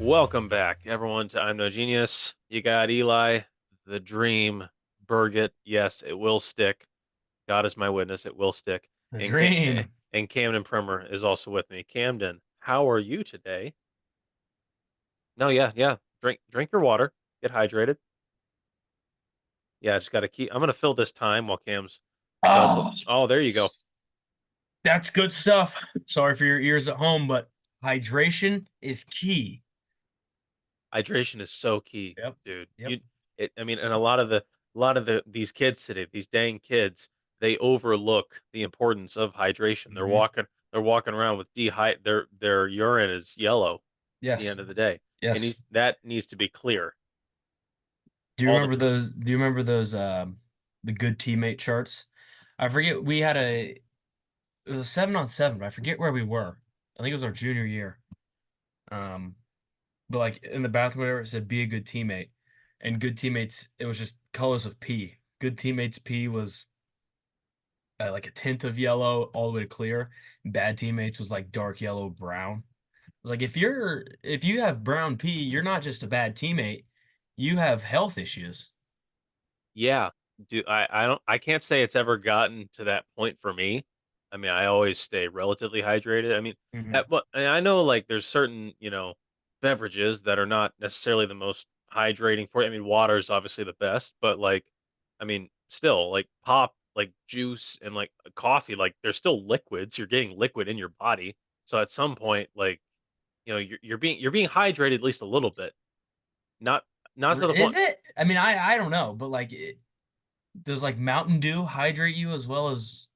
Welcome back, everyone, to I'm No Genius. You got Eli, the dream, Burgett. Yes, it will stick. God is my witness, it will stick. The And dream. Camden Primer is also with me. Camden, how are you today? No, yeah, yeah. Drink your water. Get hydrated. Yeah, I just gotta keep. I'm gonna fill this time while Cam's does it. Oh, Oh, there you go. that's good stuff. Sorry for your ears at home, but hydration is key. Hydration is so key, Yep. dude. Yep. I mean, and a lot of these kids today, these dang kids, they overlook the importance of hydration. Hmm. They're walking around with their urine is yellow at the Yes. end of the day. It Yes. needs that needs to be clear Do you all the remember time. those? Do you remember those? The good teammate charts. I forget. We had a. It was a 7-on-7, but I forget where we were. I think it was our junior year. Um, but like in the bathroom, whatever, it said "be a good teammate," and good teammates. It was just colors of pee. Good teammates pee was like a tint of yellow all the way to clear. Bad teammates was like dark yellow brown. It's like if you have brown pee, you're not just a bad teammate, you have health issues. Yeah, I can't say it's ever gotten to that point for me. I mean, I always stay relatively hydrated. I mean, Hmm. but I know like there's certain, beverages that are not necessarily the most hydrating for you. I mean, water is obviously the best, but like I mean, still like pop, like juice and like coffee, like they're still liquids. You're getting liquid in your body. So at some point like, you're being hydrated at least a little bit. Not not to the Is point. it? I mean, I don't know, but like, does like Mountain Dew hydrate you as well as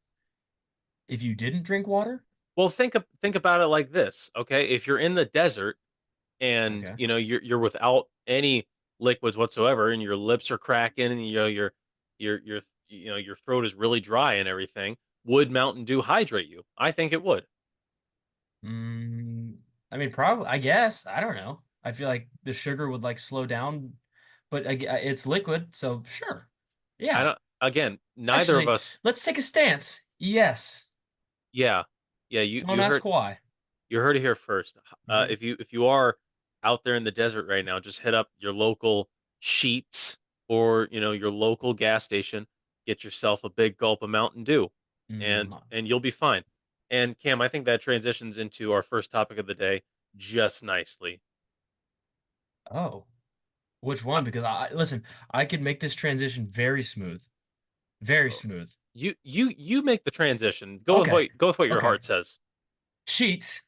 if you didn't drink water? Well, think about it like this, okay? If you're in the desert and Okay. you're without any liquids whatsoever, and your lips are cracking, and your throat is really dry and everything, would Mountain Dew hydrate you? I think it would. Mm, I mean, probably. I guess. I don't know. I feel like the sugar would like slow down, but it's liquid, so sure. I Yeah. don't. Again, neither of Actually, us. let's take a stance. Yes. Yeah, yeah. You Don't you ask heard why. you heard it here first. Hmm. If you are out there in the desert right now, just hit up your local Sheets or your local gas station. Get yourself a big gulp of Mountain Dew, Mm, and you'll be fine. And Cam, I think that transitions into our first topic of the day just nicely. oh, which Uh, one? Because listen, I could make this transition very smooth. Very smooth. you make the transition. Okay. Go with what your Okay. heart says. Sheets.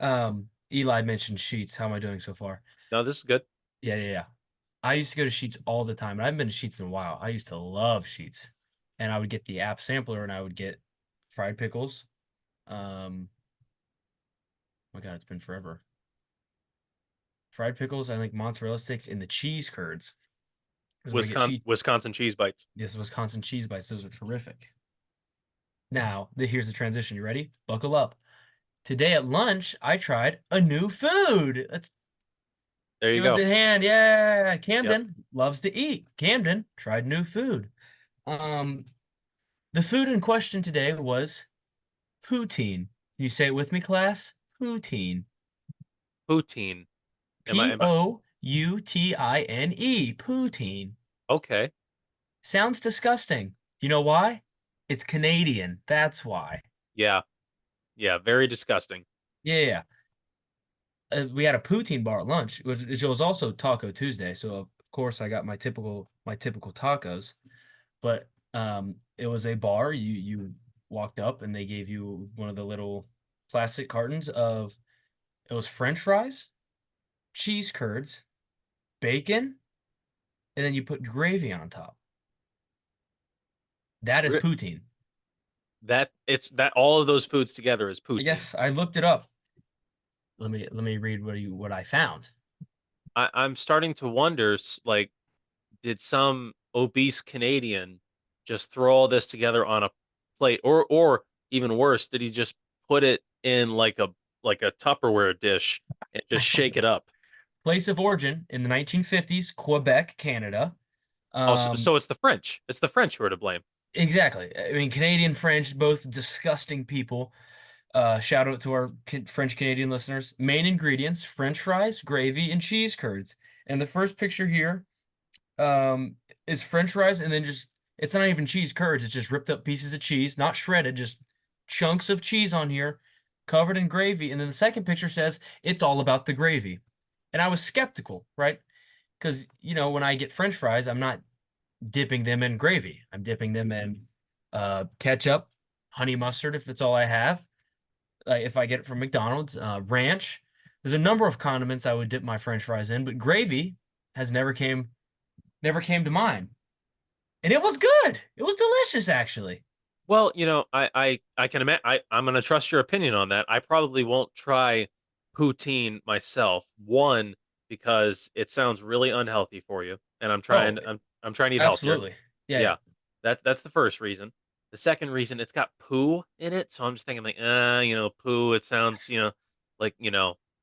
Eli mentioned Sheets. How am I doing so far? No, this is good. Yeah, yeah, yeah. I used to go to Sheets all the time, and I haven't been to Sheets in a while. I used to love Sheets. And I would get the app sampler and I would get fried pickles. Oh my God, it's been forever. Fried pickles, I think mozzarella sticks, and the cheese curds. Because when I get Wisconsin cheese bites. this Wisconsin cheese bites, those are terrific. Now, here's the transition. You ready? Buckle up. Today at lunch, I tried a new food. Let's There you give us go. the hand. Yeah, Yep. Camden loves to eat. Camden tried new food. Um, the food in question today was poutine. Can you say it with me, class? Poutine. Poutine. Am I Poutine. Poutine. okay? Sounds disgusting. You know why? It's Canadian. That's why. Yeah. Yeah, very disgusting. Yeah, yeah. We had a poutine bar at lunch, which was also Taco Tuesday. So of course I got my typical tacos. But it was a bar. You walked up and they gave you one of the little plastic cartons of it was French fries, cheese curds, bacon, and then you put gravy on top. That is Re- poutine. that all of those foods together is poutine. Yes, I looked it up. Let me read what I found. I'm starting to wonder, like, did some obese Canadian just throw all this together on a plate, or even worse, did he just put it in like a Tupperware dish and just I don't shake it know. up? Place of origin in the 1950s, Quebec, Canada. Also, Um, so it's the French. It's the French who are to blame. exactly. I mean, Canadian French, both disgusting people. Shout out to our French Canadian listeners. Main ingredients: French fries, gravy, and cheese curds. And the first picture here is French fries, and then just it's not even cheese curds. It's just ripped up pieces of cheese, not shredded, just chunks of cheese on here, covered in gravy. And then the second picture says it's all about the gravy. And I was skeptical, right? Because when I get French fries, I'm not dipping them in gravy. I'm dipping them in ketchup, honey mustard if that's all I have. If I get it from McDonald's, ranch. There's a number of condiments I would dip my French fries in, but gravy has never came to mind. And it was good. It was delicious, actually. Well, I can imagine. I'm going to trust your opinion on that. I probably won't try poutine myself. One, because it sounds really unhealthy for you, and Oh, I'm trying to eat healthier. absolutely. Yeah, yeah. Yeah, that's the first reason. The second reason, it's got poo in it, so I'm just thinking like, poo. It sounds, like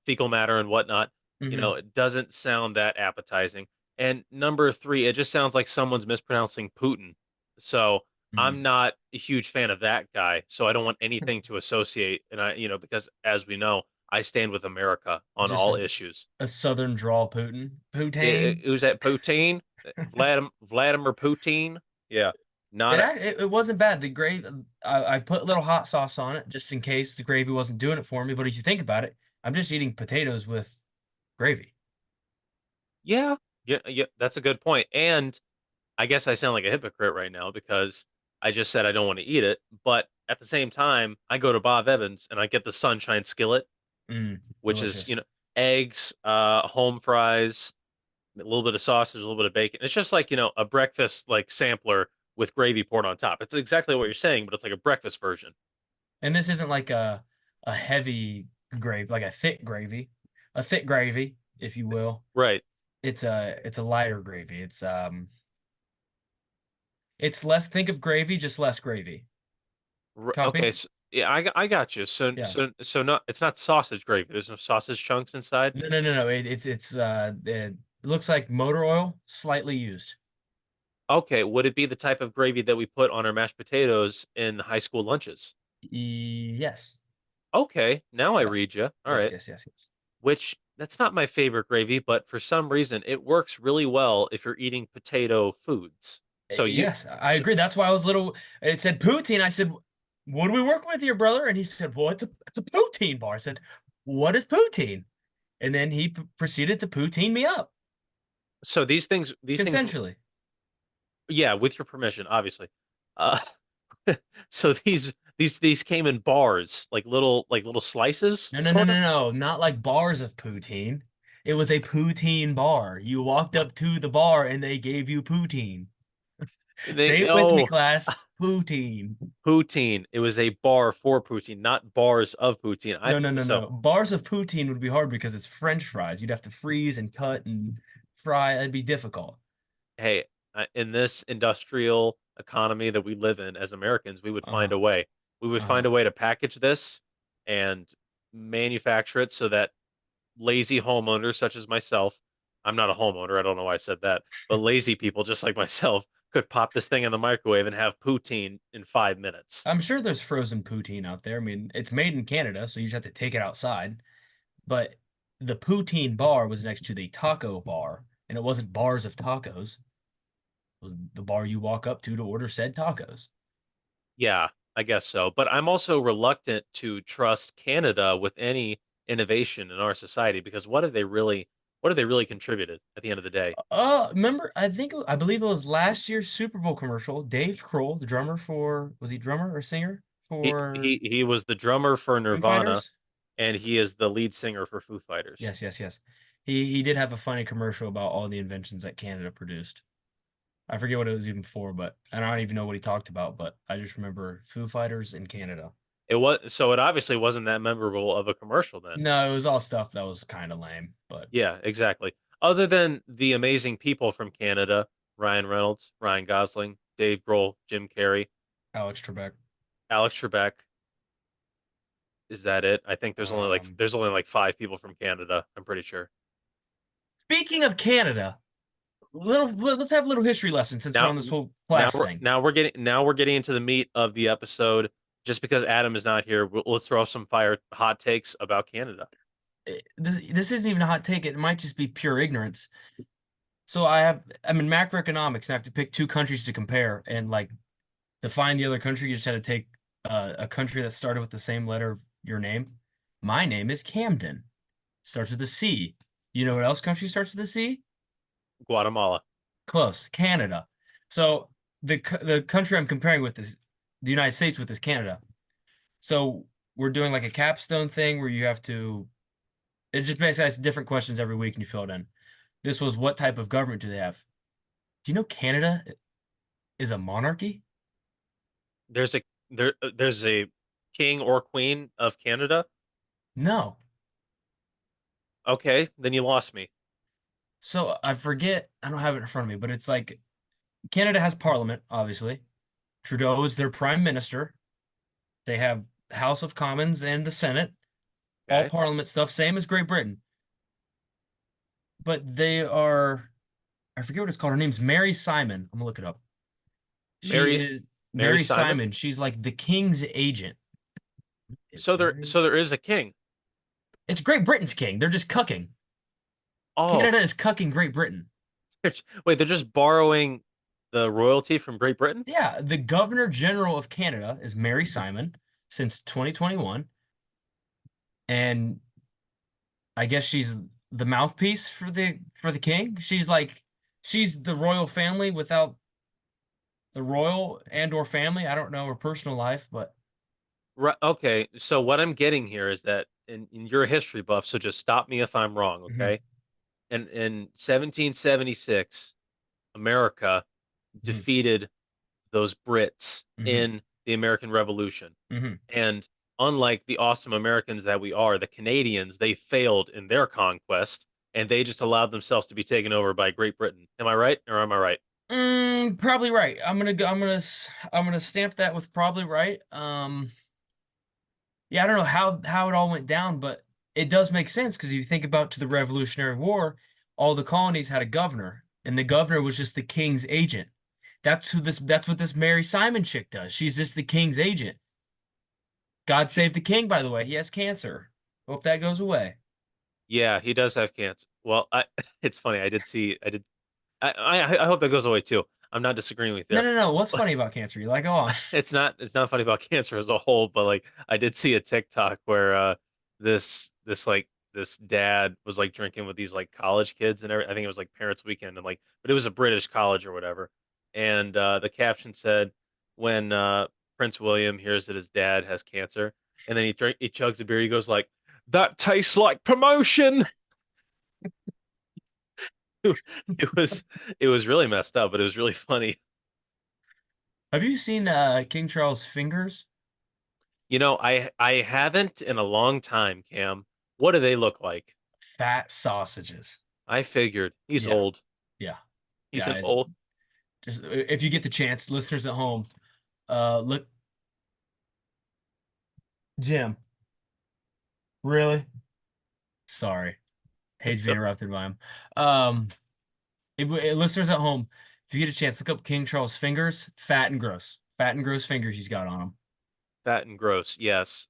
fecal matter and whatnot. Hmm. It doesn't sound that appetizing. And number three, it just sounds like someone's mispronouncing Putin. So I'm Mm. not a huge fan of that guy. So I don't want anything to associate. And because as we know, I stand with America on Just all a, issues. a southern drawl Putin. Poutine. Who's that Poutine? Vladimir Poutine? Yeah. It, Not a, act- it it wasn't bad. The gravy, I put a little hot sauce on it just in case the gravy wasn't doing it for me. But if you think about it, I'm just eating potatoes with gravy. yeah. Yeah, yeah, that's a good point. And I guess I sound like a hypocrite right now because I just said I don't want to eat it, but at the same time, I go to Bob Evans and I get the sunshine skillet, which is, Delicious. eggs, home fries, a little bit of sausage, a little bit of bacon. It's just like, a breakfast like sampler with gravy poured on top. It's exactly what you're saying, but it's like a breakfast version. And this isn't like a heavy gravy, like a thick gravy, if you will. Right. It's a lighter gravy. It's less. Think of gravy, just less gravy. Okay, Copy? so yeah, I got you. So Yeah. so not it's not sausage gravy. There's no sausage chunks inside. No, no, no, no. It looks like motor oil, slightly used. Okay, would it be the type of gravy that we put on our mashed potatoes in high school lunches? Yes. Okay, now I Yes. read you. All Yes, right. yes, yes, yes. Which that's not my favorite gravy, but for some reason it works really well if you're eating potato foods. So you Yes, I so, agree. That's why I was little. It said poutine. I said, "What are we working with here, brother?" And he said, "Well, it's a poutine bar." I said, "What is poutine?" And then he proceeded to poutine me up so these things consensually. yeah, with your permission, obviously. Uh so these came in bars, like little slices, No, no, no, sort of. no, no, not like bars of poutine. It was a poutine bar. You walked up to the bar and they gave you poutine. Say it with me, Oh, class. Poutine. poutine. It was a bar for poutine, not bars of poutine. I No, no, no, so no. Bars of poutine would be hard because it's French fries. You'd have to freeze and cut and fry. That'd be difficult. hey, in this industrial economy that we live in as Americans, we would find Uh-huh. a way. We would Uh-huh. find a way to package this and manufacture it so that lazy homeowners such as myself, I'm not a homeowner, I don't know why I said that, but lazy people just like myself could pop this thing in the microwave and have poutine in 5 minutes. I'm sure there's frozen poutine out there. I mean, it's made in Canada, so you just have to take it outside. But the poutine bar was next to the taco bar, and it wasn't bars of tacos. It was the bar you walk up to order said tacos. Yeah, I guess so. But I'm also reluctant to trust Canada with any innovation in our society because what have they really contributed at the end of the day? Remember, I believe it was last year's Super Bowl commercial. Dave Kroll, the drummer was he drummer or singer He for he he was the drummer for Foo Nirvana Fighters? and he is the lead singer for Foo Fighters. Yes, yes, yes. He did have a funny commercial about all the inventions that Canada produced. I forget what it was even for, but I don't even know what he talked about, but I just remember Foo Fighters in Canada. It obviously wasn't that memorable of a commercial then. No, it was all stuff that was kind of lame, but Yeah, exactly. Other than the amazing people from Canada, Ryan Reynolds, Ryan Gosling, Dave Grohl, Jim Carrey, Alex Trebek. Alex Trebek, is that it? I think there's only like Um, there's only like five people from Canada, I'm pretty sure. Speaking of Canada, let's have a little history lesson since we're Now on this whole now class we're thing. now we're getting into the meat of the episode. Just because Adam is not here, let's throw some fire hot takes about Canada. This isn't even a hot take. It might just be pure ignorance. So I'm in macroeconomics and I have to pick two countries to compare. And like to find the other country, you just had to take a country that started with the same letter of your name. My name is Camden. Starts with a C. You know what else country starts with a C? Guatemala. Close. Canada. So the country I'm comparing with is the United States with is Canada. So we're doing like a capstone thing where you have to. It just basically has different questions every week and you fill it in. This was what type of government do they have? Do you know Canada is a monarchy? There's a there's a king or queen of Canada. No. Okay, then you lost me. So I forget, I don't have it in front of me, but it's like Canada has parliament, obviously. Trudeau is their prime minister. They have House of Commons and the Senate, all Okay, parliament stuff, same as Great Britain. But they are, I forget what it's called. Her name's Mary Simon. I'm gonna look it up. She Mary is Mary Mary Simon. Simon. She's like the king's agent. Mary? So there is a king. It's Great Britain's king. They're just cucking. Oh, Canada is cucking Great Britain. wait, they're just borrowing the royalty from Great Britain? Yeah, the Governor General of Canada is Mary Simon since 2021, and I guess she's the mouthpiece for the king. She's the royal family without the royal and or family. I don't know her personal life, but Right. Okay. So what I'm getting here is that in you're a history buff, so just stop me if I'm wrong, mhm, okay? And in 1776, America mhm, defeated those Brits mhm, in the American Revolution. mhm. And unlike the awesome Americans that we are, the Canadians, they failed in their conquest and they just allowed themselves to be taken over by Great Britain. Am I right or am I right? Probably right. I'm gonna stamp that with probably right. Yeah, I don't know how it all went down, but it does make sense because if you think about to the Revolutionary War, all the colonies had a governor, and the governor was just the king's agent. That's what this Mary Simon chick does. She's just the king's agent. God She, save the king, by the way. He has cancer. Hope that goes away. yeah, he does have cancer. Well, it's funny. I did I hope that goes away too. I'm not disagreeing with No, you. no, no. What's funny about cancer? You like, go on. It's not funny about cancer as a whole, but like I did see a TikTok where this dad was like drinking with these like college kids and everything. I think it was like parents weekend and like but it was a British college or whatever. And the caption said when Prince William hears that his dad has cancer and then he chugs a beer, he goes like, "That tastes like promotion." It was it was really messed up, but it was really funny. Have you seen King Charles' fingers? You know, I haven't in a long time, Cam. What do they look like? Fat sausages. I figured he's Yeah, old. yeah, He's yeah. an old. Just if you get the chance, listeners at home, look, Jim. Really? Sorry. Hate to It's be a interrupted by him. Um, listeners at home, if you get a chance, look up King Charles fingers, fat and gross. Fat and gross fingers he's got on him. fat and gross. Yes,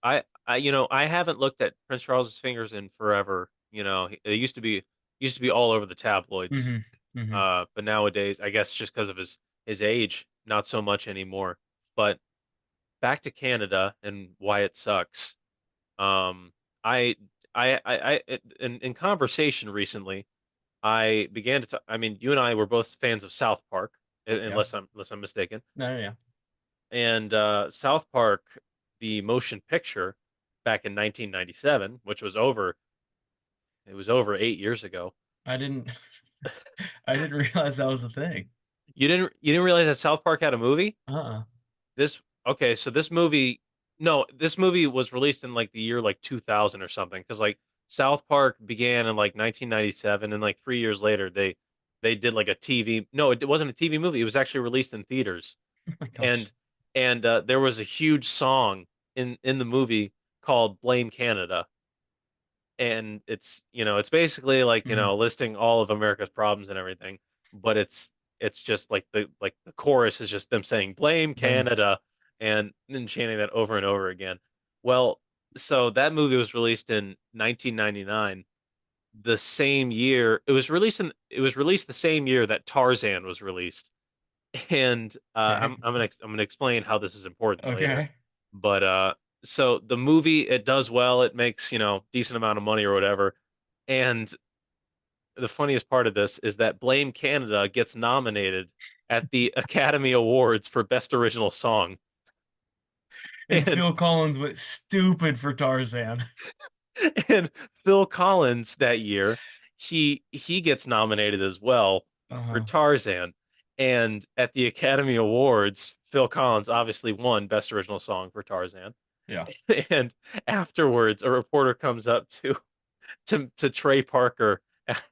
you know, I haven't looked at Prince Charles's fingers in forever. You know, it used to be all over the tabloids. Hmm. Hmm. But nowadays, I guess just because of his age, not so much anymore. But back to Canada and why it sucks. Um, I in conversation recently. I began to. I mean, you and I were both fans of South Park, Yeah. unless I'm mistaken. No, no, yeah. And South Park, the motion picture, back in 1997, which was over. It was over 8 years ago. I didn't I didn't realize that was a thing. You didn't realize that South Park had a movie? Uh-uh. This okay, so this movie. No, this movie was released in like the year like 2000 or something. Because like South Park began in like 1997, and like 3 years later they did like a TV. No, it wasn't a TV movie. It was actually released in theaters. Oh my gosh. and there was a huge song in the movie called "Blame Canada," and it's you know it's basically like you Hmm. know listing all of America's problems and everything, but it's just like the chorus is just them saying "Blame Blame. Canada." and then chanting that over and over again. Well, so that movie was released in 1999, the same year it was released the same year that Tarzan was released. And Okay. I'm gonna explain how this is important later. Okay. But so the movie, it does well, it makes, decent amount of money or whatever. And the funniest part of this is that Blame Canada gets nominated at the Academy Awards for Best Original Song. And And Phil Collins went stupid for Tarzan. and Phil Collins that year, he gets nominated as well for Uh-huh. Tarzan. And at the Academy Awards, Phil Collins obviously won Best Original Song for Tarzan. Yeah. And afterwards, a reporter comes up to Trey Parker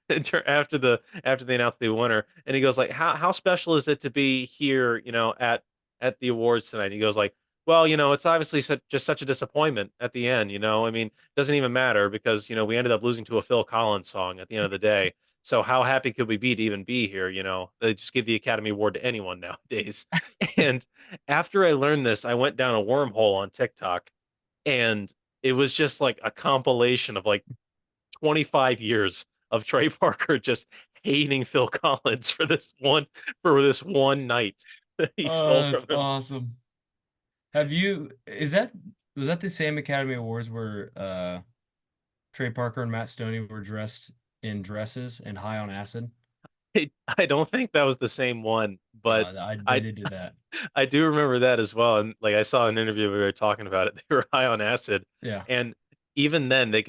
after they announced the winner, and he goes like, "How special is it to be here, at the awards tonight?" And he goes like, "Well, it's obviously just such a disappointment at the end. I mean, it doesn't even matter because we ended up losing to a Phil Collins song at the end of the day. So how happy could we be to even be here? They just give the Academy Award to anyone nowadays." And after I learned this, I went down a wormhole on TikTok, and it was just like a compilation of like 25 years of Trey Parker just hating Phil Collins for this one night that he stole Oh, from that's him. awesome. Was that the same Academy Awards where Trey Parker and Matt Stoney were dressed in dresses and high on acid? I don't think that was the same one, but They I did do that. I do remember that as well. And like I saw an interview where they were talking about it. They were high on acid, Yeah. and even then they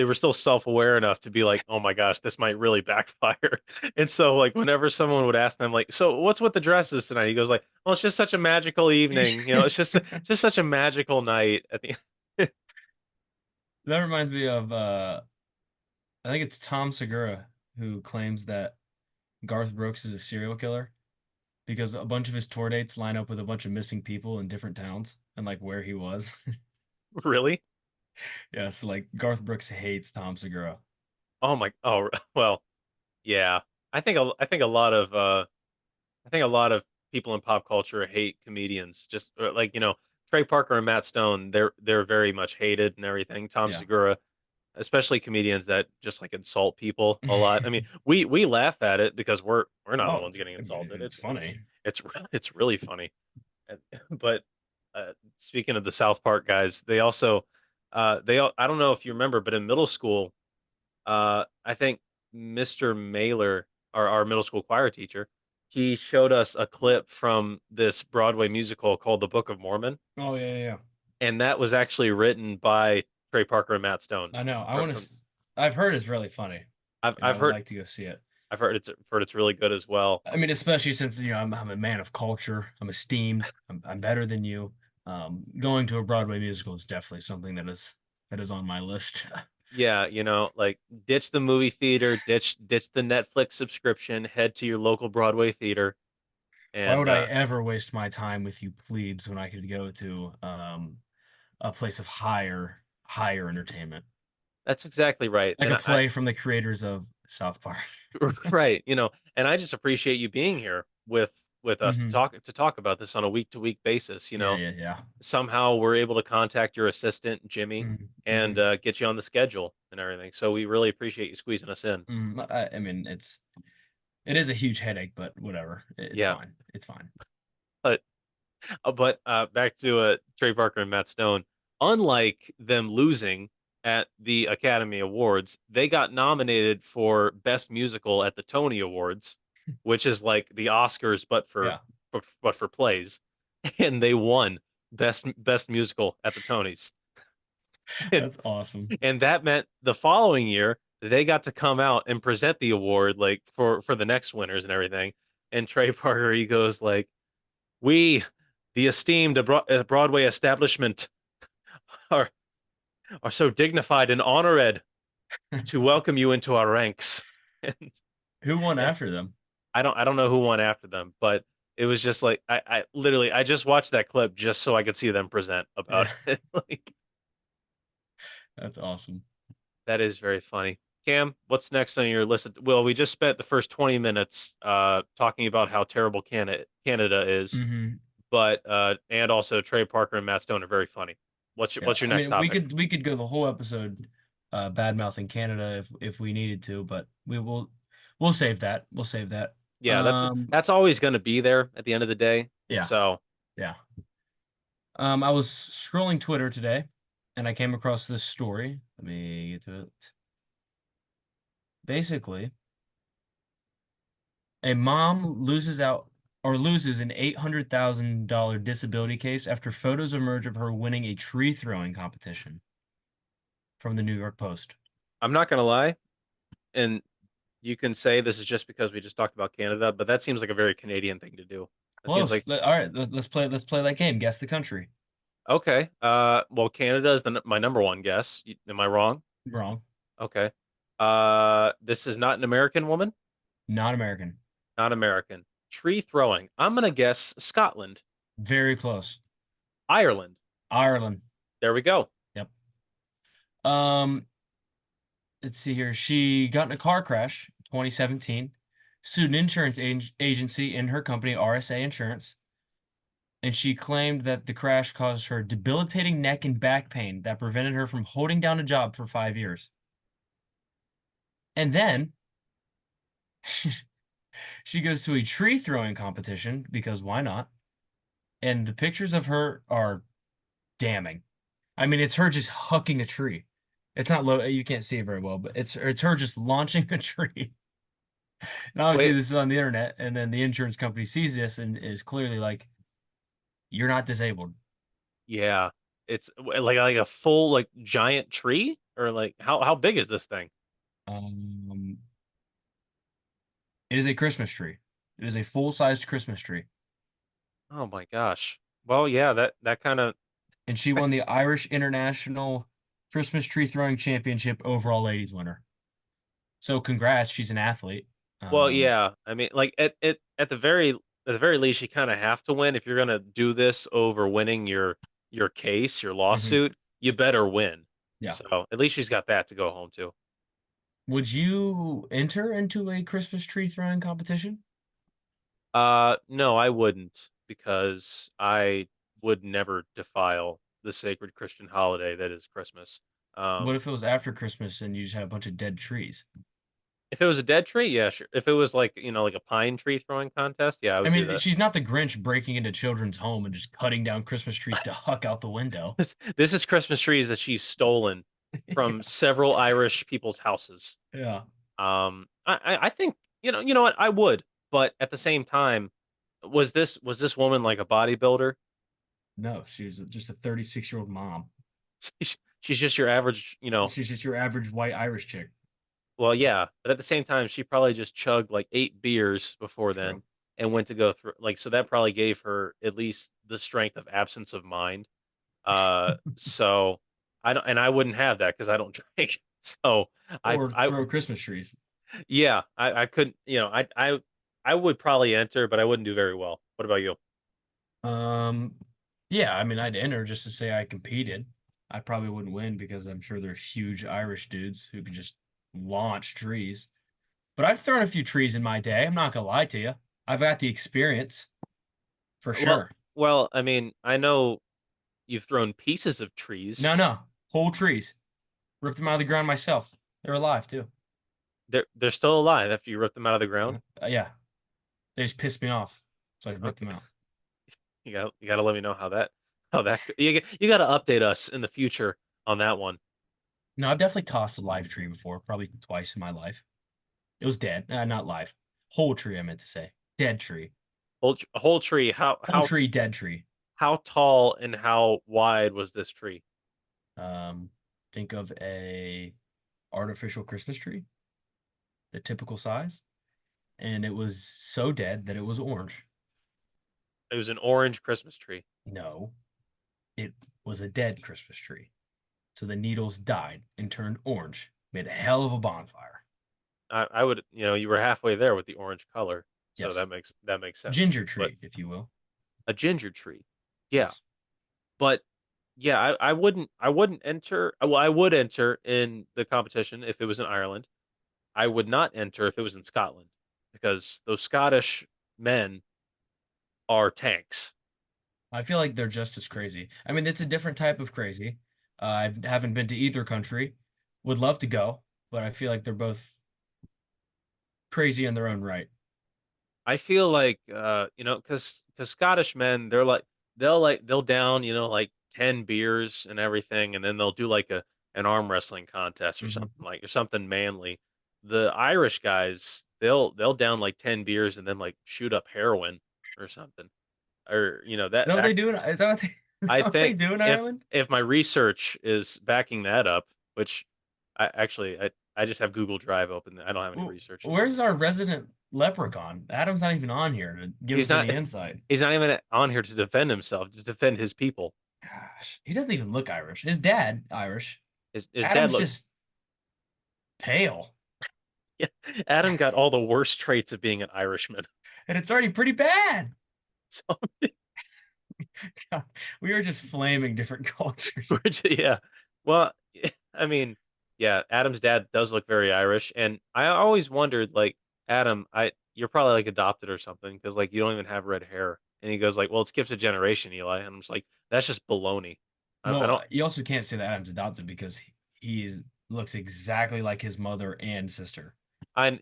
were still self-aware enough to be like, "Oh my gosh, this might really backfire." And so like whenever someone would ask them like, "So what's with the dresses tonight?" He goes like, "Well, it's just such a magical evening. It's just such a magical night at the." That reminds me of I think it's Tom Segura who claims that Garth Brooks is a serial killer because a bunch of his tour dates line up with a bunch of missing people in different towns and like where he was. Really? Yeah, so like Garth Brooks hates Tom Segura. Oh, well, yeah. I think a lot of people in pop culture hate comedians. Just like Trey Parker and Matt Stone, they're very much hated and everything. Tom Yeah. Segura, especially comedians that just like insult people a lot. I mean, we laugh at it because we're not the Oh, ones getting I mean, insulted. it's funny. It's really funny. And- But speaking of the South Park guys, they also I don't know if you remember, but in middle school, I think Mr. Mailer, our middle school choir teacher, he showed us a clip from this Broadway musical called The Book of Mormon, Oh yeah, yeah, yeah. and that was actually written by Trey Parker and Matt Stone. I know. Or from I've heard it's really funny, I've and I I've would heard like to go see it. it's really good as well. I mean, especially since I'm a man of culture. I'm esteemed. I'm better than you. Going to a Broadway musical is definitely something that is on my list. Yeah, like ditch the movie theater, ditch the Netflix subscription, head to your local Broadway theater, Why and would I ever waste my time with you plebes when I could go to a place of higher entertainment? that's exactly right. Like And a I play from the creators of South Park. right, and I just appreciate you being here with us to Hmm. talk about this on a week to week basis. Yeah, yeah, yeah. Somehow we're able to contact your assistant Jimmy Hmm. and Hmm. get you on the schedule and everything. So we really appreciate you squeezing us in. I mean, it is a huge headache, but whatever. It's Yeah, fine. It's fine. but back to Trey Parker and Matt Stone. Unlike them losing at the Academy Awards, they got nominated for Best Musical at the Tony Awards, which is like the Oscars Yeah, but for plays, and they won Best Musical at the Tonys. And that's awesome. and that meant the following year they got to come out and present the award like for the next winners and everything. And Trey Parker, he goes like, "We, the esteemed Broadway establishment, are are so dignified and honored to welcome you into our ranks." And, Who won and after them? I don't know who won after them, but it was just like I literally I just watched that clip just so I could see them present about Yeah, it. Like that's awesome. that is very funny. Cam, what's next on your list? Well, we just spent the first 20 minutes talking about how terrible Canada is, Hmm. but and also Trey Parker and Matt Stone are very funny. Yeah, What's your I next mean, we topic? could go the whole episode bad mouthing Canada if we needed to, but we'll save that. We'll save that. Yeah, that's always going to be there at the end of the day. Yeah, So yeah. I was scrolling Twitter today, and I came across this story. Let me get to it. Basically, a mom loses out or loses an $800,000 disability case after photos emerge of her winning a tree throwing competition from the New York Post. I'm not going to lie, and you can say this is just because we just talked about Canada, but that seems like a very Canadian thing to do. That seems like Close. All right, let's play that game. Guess the country. okay. Well, Canada is my number one guess. Am I wrong? Wrong. Okay. This is not an American woman, Not American. not American. Tree throwing. I'm gonna guess Scotland, Very close. Ireland. Ireland. There we go. Yep. Um, let's see here. She got in a car crash, 2017, sued an insurance agency and her company, RSA Insurance, and she claimed that the crash caused her debilitating neck and back pain that prevented her from holding down a job for 5 years. And then she goes to a tree throwing competition because why not? And the pictures of her are damning. I mean, it's her just hucking a tree. It's not low, you can't see it very well, but it's her just launching a tree. And obviously Wait, this is on the internet, and then the insurance company sees this and is clearly like, "You're not disabled." yeah. It's like a full like giant tree, or like how big is this thing? Um, it is a Christmas tree. It is a full-sized Christmas tree, Oh my gosh. Well, yeah, that kind of and she won the Irish International Christmas Tree Throwing Championship overall ladies winner. So congrats, she's an athlete. well, Um, yeah. I mean, like at the very least, you kind of have to win if you're gonna do this over winning your case, your mhm, lawsuit. You better win. yeah. So at least she's got that to go home to. Would you enter into a Christmas tree throwing competition? No, I wouldn't because I would never defile the sacred Christian holiday that is Christmas. What Um, if it was after Christmas and you just had a bunch of dead trees? if it was a dead tree, yeah, sure. If it was like, like a pine tree throwing contest, yeah, I I would do mean, that. she's not the Grinch breaking into children's home and just cutting down Christmas trees to huck out the window. This is Christmas trees that she's stolen from several Irish people's houses. Yeah. I think, you know what, I would, but at the same time, was this woman like a bodybuilder? No, she's just a 36-year-old mom. She's just your average, She's just your average white Irish chick. well, yeah, but at the same time, she probably just chugged like 8 beers before True. then and went to go through like so that probably gave her at least the strength of absence of mind. So I wouldn't have that because I don't drink. So Or I throw Christmas trees. yeah, I couldn't, I would probably enter, but I wouldn't do very well. What about you? Um, yeah, I mean, I'd enter just to say I competed. I probably wouldn't win because I'm sure there's huge Irish dudes who could just launch trees. But I've thrown a few trees in my day. I'm not gonna lie to you. I've got the experience for Well, sure. well, I mean, I know you've thrown pieces of trees. No, no, whole trees. Ripped them out of the ground myself. They're alive too. They're still alive after you rip them out of the ground. Yeah, they just pissed me off, so I ripped them Okay. out. You gotta let me know how that you gotta update us in the future on that one. No, I've definitely tossed a live tree before, probably twice in my life. It was dead, not live. Whole tree, I meant to say. Dead tree. A whole tree. How Whole how tree, dead tree. how tall and how wide was this tree? Um, think of a artificial Christmas tree, the typical size, and it was so dead that it was orange. It was an orange Christmas tree. No, it was a dead Christmas tree. So the needles died and turned orange, made a hell of a bonfire. I would, you were halfway there with the orange color, so Yes. that makes sense. Ginger But tree, if you will. a ginger tree, yeah. Yes. But yeah, I wouldn't enter. Well, I would enter in the competition if it was in Ireland. I would not enter if it was in Scotland because those Scottish men are tanks. I feel like they're just as crazy. I mean, it's a different type of crazy. I haven't been to either country. Would love to go, but I feel like they're both crazy in their own right. I feel like because Scottish men they'll down like 10 beers and everything, and then they'll do like a an arm wrestling contest or Hmm. something or something manly. The Irish guys they'll down like 10 beers and then like shoot up heroin or something, or Is that what that they do is that what they, is I that what they think do in if Ireland? if my research is backing that up, which I just have Google Drive open. I don't have any research. Where's our resident leprechaun? Adam's not even on here to give He's us not any insight. he's not even on here to defend himself, to defend his people. Gosh, he doesn't even look Irish. His dad, Irish. His dad Adam's look just pale, yeah, Adam got all the worst traits of being an Irishman. and it's already pretty bad. So God, we are just flaming different cultures. yeah. Well, I mean, yeah, Adam's dad does look very Irish, and I always wondered, like, Adam, I you're probably like adopted or something because like you don't even have red hair. And he goes like, "Well, it skips a generation, Eli." And I'm just like, "That's just baloney." I Well, don't. you also can't say that Adam's adopted because looks exactly like his mother and sister.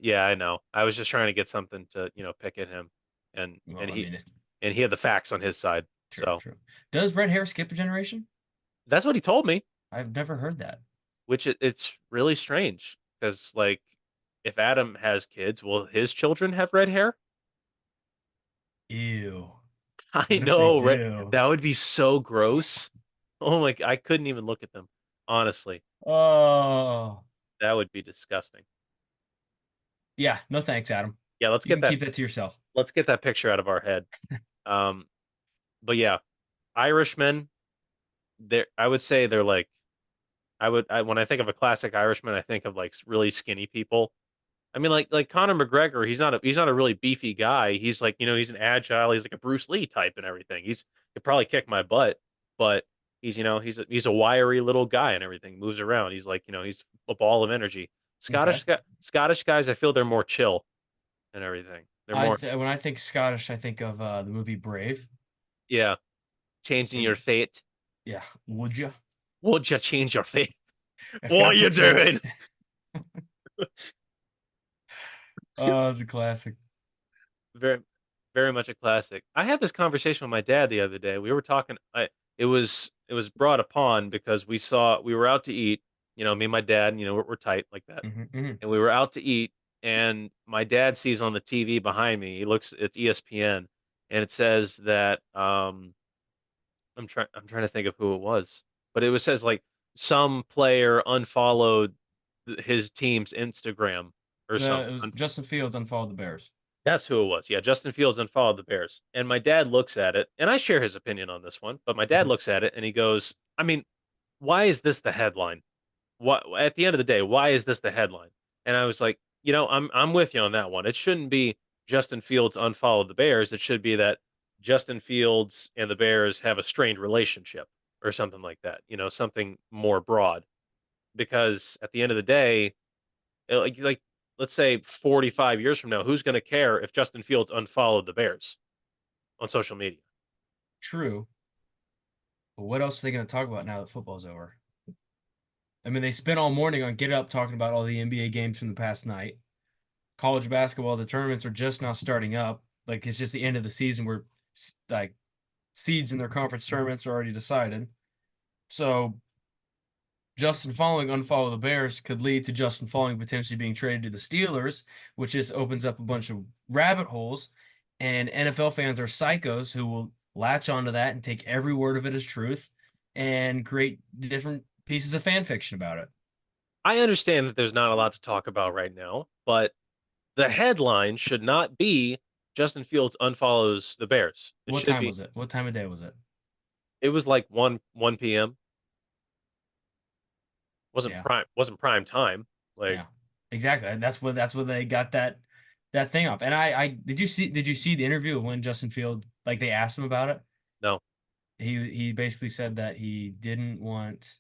Yeah, I know. I was just trying to get something to pick at him, and Well, and I he mean, and he had the facts on his side. true, So true. Does red hair skip a generation? that's what he told me. I've never heard that. Which it's really strange because like if Adam has kids, will his children have red hair? Ew. I What if they know, right? do? That would be so gross. Oh my, I couldn't even look at them. Honestly, Oh, that would be disgusting. yeah. No thanks, Adam. Yeah, You can keep that to yourself. let's get that picture out of our head. Um, but yeah, Irishmen, I would say they're like when I think of a classic Irishman, I think of like really skinny people. I mean, like Conor McGregor, he's not a really beefy guy. He's like, he's an agile. He's like a Bruce Lee type and everything. He could probably kick my butt, but he's a wiry little guy and everything. Moves around. He's like, he's a ball of energy. Okay. Scottish guys, I feel they're more chill and everything. They're I more, th when I think Scottish, I think of the movie Brave. yeah, changing your And fate. yeah, would you? Would you change your fate? If What God are you put you in, doing? oh, it's a classic. Very, very much a classic. I had this conversation with my dad the other day. We were talking. It was brought upon because we were out to eat. Me and my dad. We're tight like that, Hmm, hmm. and we were out to eat. And my dad sees on the TV behind me. He looks. It's ESPN, and it says that I'm trying to think of who it was, but says like some player unfollowed his team's Instagram or It something. was Justin Fields unfollowed the Bears. That's who it was. Yeah, Justin Fields unfollowed the Bears. And my dad looks at it, and I share his opinion on this one, but my dad Mhm. looks at it and he goes, I mean, why is this the headline? What at the end of the day, why is this the headline? And I was like, I'm with you on that one. It shouldn't be Justin Fields unfollowed the Bears. It should be that Justin Fields and the Bears have a strained relationship or something like that. Something more broad. Because at the end of the day, like let's say 45 years from now, who's going to care if Justin Fields unfollowed the Bears on social media? True. But what else are they going to talk about now that football's over? I mean, they spent all morning on Get Up talking about all the NBA games from the past night. College basketball, the tournaments are just now starting up. Like it's just the end of the season where like seeds in their conference tournaments are already decided. So Justin Falling unfollow the Bears could lead to Justin Falling potentially being traded to the Steelers, which just opens up a bunch of rabbit holes. And NFL fans are psychos who will latch onto that and take every word of it as truth and create different pieces of fan fiction about it. I understand that there's not a lot to talk about right now, but the headline should not be Justin Fields unfollows the Bears. It What should time be was it? What time of day was it? it was like 1 p.m. Yeah, Wasn't prime time. Like yeah, exactly. That's what they got that thing up. And I did you see the interview of when Justin Field like they asked him about it? no. He basically said that he didn't want.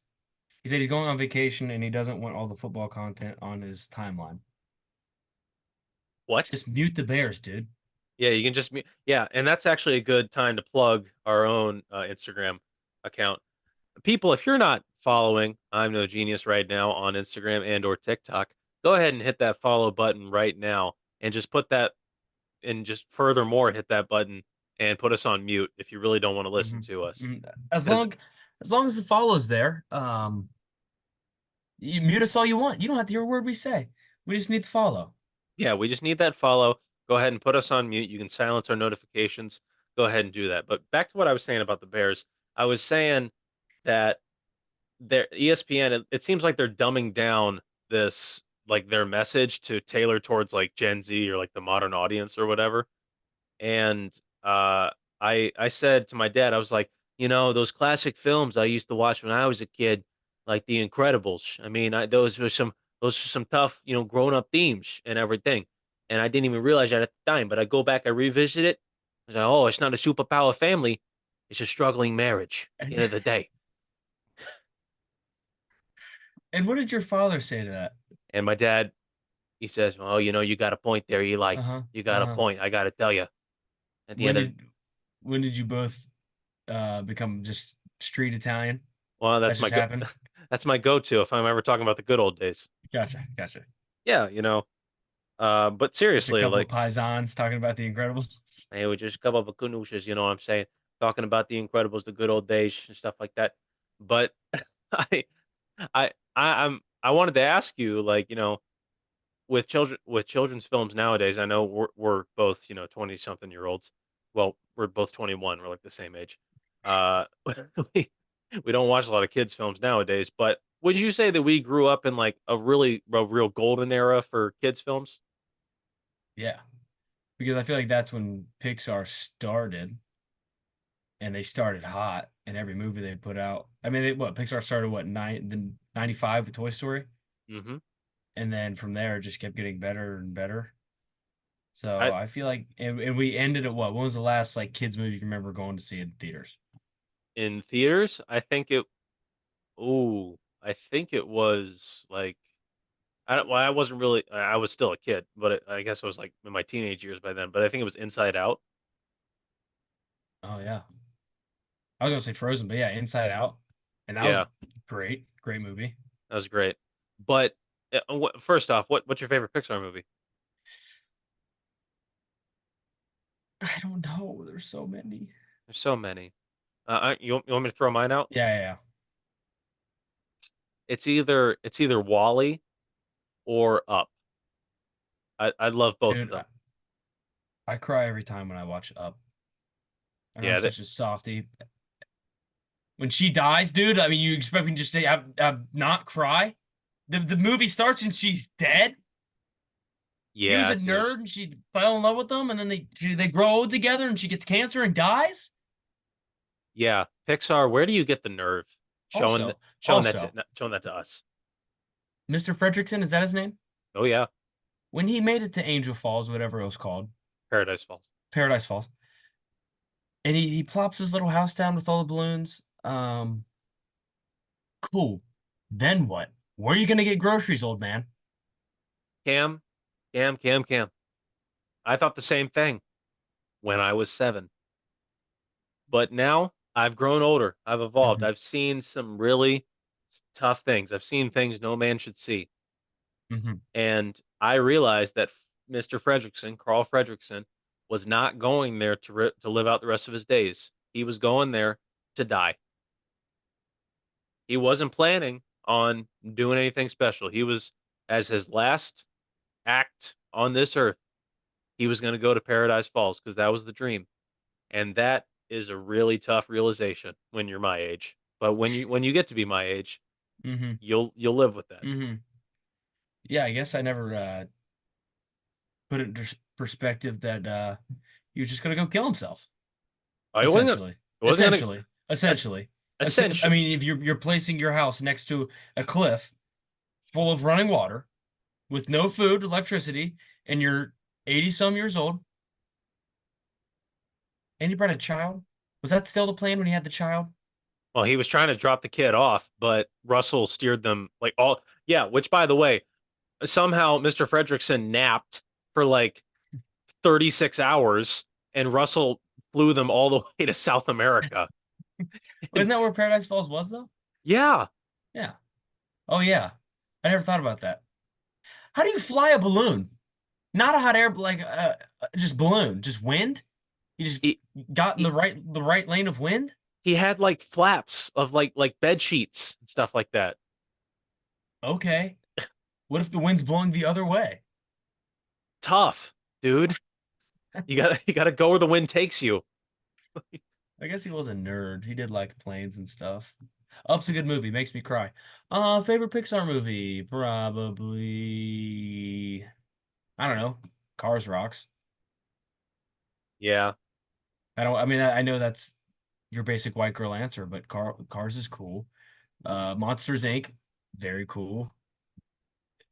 He said he's going on vacation and he doesn't want all the football content on his timeline. What? Just mute the Bears, dude. Yeah, you can just yeah, and that's actually a good time to plug our own Instagram account. People, if you're not following I'm No Genius right now on Instagram and or TikTok, go ahead and hit that follow button right now and just put that and just furthermore hit that button and put us on mute if you really don't want to listen Mhm. to us. Mhm. Because As long as the follow's there, you mute us all you want. You don't have to hear a word we say. We just need the follow. yeah, we just need that follow. Go ahead and put us on mute. You can silence our notifications. Go ahead and do that. But back to what I was saying about the Bears. I was saying that their ESPN, it seems like they're dumbing down this like their message to tailor towards like Gen Z or like the modern audience or whatever. And I said to my dad, I was like, those classic films I used to watch when I was a kid, like The Incredibles. I mean, those were some tough, grown up themes and everything. And I didn't even realize that at the time. But I go back, I revisit it. I was like, oh, it's not a superpower family, it's a struggling marriage. At the And, end of the day. and what did your father say to that? And my dad, he says, well, you got a point there, Eli. Uh-huh. You got a Uh-huh. point. I got to tell you. At the When end of did when did you both become just street Italian? Well, That just happened? that's my go-to if I'm ever talking about the good old days. Gotcha, gotcha. Yeah, but Just a seriously, couple of like, paisans talking about the Incredibles. hey, we just a couple of canuches, you know what I'm saying? Talking about the Incredibles, the good old days and stuff like that. But I I wanted to ask you, like, with children's films nowadays, I know we're both, 20 something year olds. Well, we're both 21, we're like the same age. Uh we, we don't watch a lot of kids films nowadays, but would you say that we grew up in like a real golden era for kids films? Yeah, because I feel like that's when Pixar started, and they started hot in every movie they put out. I mean, what Pixar started what then 95 with Toy Story, Hmm. and then from there it just kept getting better and better. So I I feel like, and we ended at what? When was the last like kids movie you can remember going to see in theaters? In theaters, I think it was like I wasn't really I was still a kid, but I guess I was like in my teenage years by then, but I think it was Inside Out. Oh yeah, I was gonna say Frozen, but yeah, Inside Out, and that was Yeah, great, great movie. that was great. But first off, what's your favorite Pixar movie? I don't know. There's so many. There's so many. You want me to throw mine out? Yeah, yeah, yeah. It's either Wally or Up. I love both of Dude, them. I cry every time when I watch Up. And I'm Yeah, such a softie. When she dies, dude, I mean, you expect me to just have not cry? The movie starts and she's dead. He was yeah, a dude. nerd and she fell in love with him, and then they grow old together and she gets cancer and dies. Yeah, Pixar. Where do you get the nerve Also, also, showing that to us? Mr. Fredrickson, is that his name? Oh yeah, When he made it to Angel Falls, whatever it was called, Paradise Falls. Paradise Falls, and he plops his little house down with all the balloons. Cool. Then what? Where are you gonna get groceries, old man? Cam, Cam. I thought the same thing when I was 7, but now I've grown older. I've evolved. Hmm. I've seen some really tough things. I've seen things no man should see. Hmm. And I realized that Mr. Fredrickson, Carl Fredrickson, was not going there to live out the rest of his days. He was going there to die. He wasn't planning on doing anything special. He was, as his last act on this earth, he was going to go to Paradise Falls because that was the dream. And that is a really tough realization when you're my age. But when you get to be my age, Hmm. you'll live with that. Hmm. Yeah, I guess I never put it into perspective that he was just gonna go kill himself. I wasn't gonna, Essentially, I wasn't gonna, essentially, es- essentially. I essentially, mean, if you're placing your house next to a cliff full of running water with no food, electricity, and you're 80 some years old, and you brought a child, was that still the plan when you had the child? well, he was trying to drop the kid off, but Russell steered them like all, yeah, which by the way, somehow Mr. Fredrickson napped for like 36 hours, and Russell flew them all the way to South America. Oh, isn't And that where Paradise Falls was though? yeah, Yeah. Oh yeah. I never thought about that. How do you fly a balloon? Not a hot air like just balloon, just wind? You just he, got in he the right lane of wind? he had like flaps of like bed sheets and stuff like that. Okay. What if the wind's blowing the other way? Tough, dude. You gotta go where the wind takes you. I guess he was a nerd. He did like planes and stuff. Up's a good movie, makes me cry. Favorite Pixar movie? Probably I don't know. Cars rocks. Yeah, I mean I know that's your basic white girl answer, but Cars is cool. Monsters Inc. Very cool.